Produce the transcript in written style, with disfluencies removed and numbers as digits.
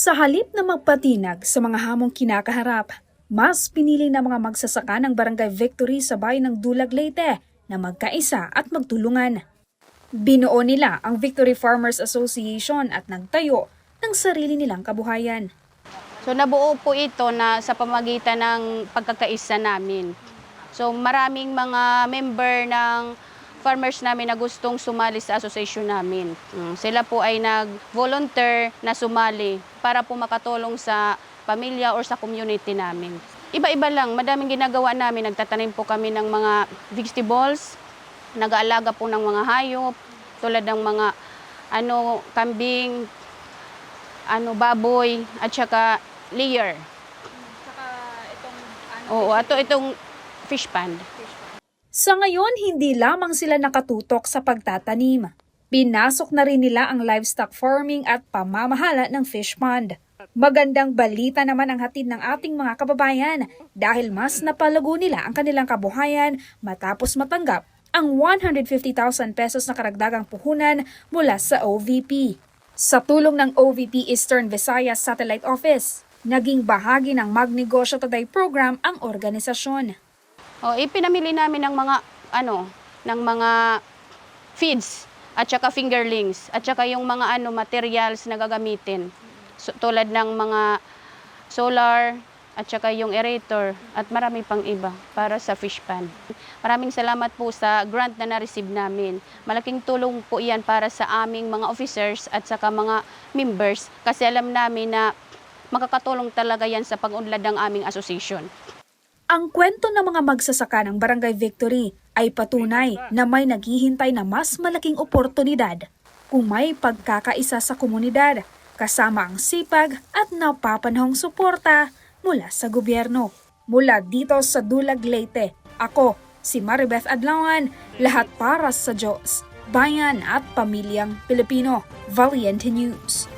Sa halip na magpatinag sa mga hamong kinakaharap, mas pinili ng mga magsasaka ng Barangay Victory sa bayan ng Dulag, Leyte na magkaisa at magtulungan. Binuo nila ang Victory Farmers Association at nagtayo ng sarili nilang kabuhayan. So nabuo po ito na sa pamagitan ng pagkakaisa namin. So maraming mga member ng farmers namin na gustong sumali sa association namin. Sila po ay nag-volunteer na sumali para po makatulong sa pamilya or sa community namin. Iba-iba lang, madaming ginagawa namin. Nagtatanim po kami ng mga vegetables, nag-aalaga po ng mga hayop, tulad ng mga kambing, baboy, at saka layer. Saka itong fish pond. Sa ngayon, hindi lamang sila nakatutok sa pagtatanim. Pinasok na rin nila ang livestock farming at pamamahala ng fish pond. Magandang balita naman ang hatid ng ating mga kababayan dahil mas napalago nila ang kanilang kabuhayan matapos matanggap ang 150,000 pesos na karagdagang puhunan mula sa OVP. Sa tulong ng OVP Eastern Visayas Satellite Office, naging bahagi ng Magnegosyo Today program ang organisasyon. Ipinamili namin ng mga feeds at saka fingerlings at saka yung mga materials na gagamitin. So, tulad ng mga solar at saka yung aerator at marami pang iba para sa fish pond. Maraming salamat po sa grant na na-receive namin. Malaking tulong po iyan para sa aming mga officers at saka mga members kasi alam namin na makakatulong talaga yan sa pag-unlad ng aming association. Ang kwento ng mga magsasaka ng Barangay Victory ay patunay na may naghihintay na mas malaking oportunidad kung may pagkakaisa sa komunidad kasama ang sipag at napapanahong suporta mula sa gobyerno. Mula dito sa Dulag, Leyte, ako si Maribeth Adlawan, lahat para sa Diyos, bayan at pamilyang Pilipino. Valiente News.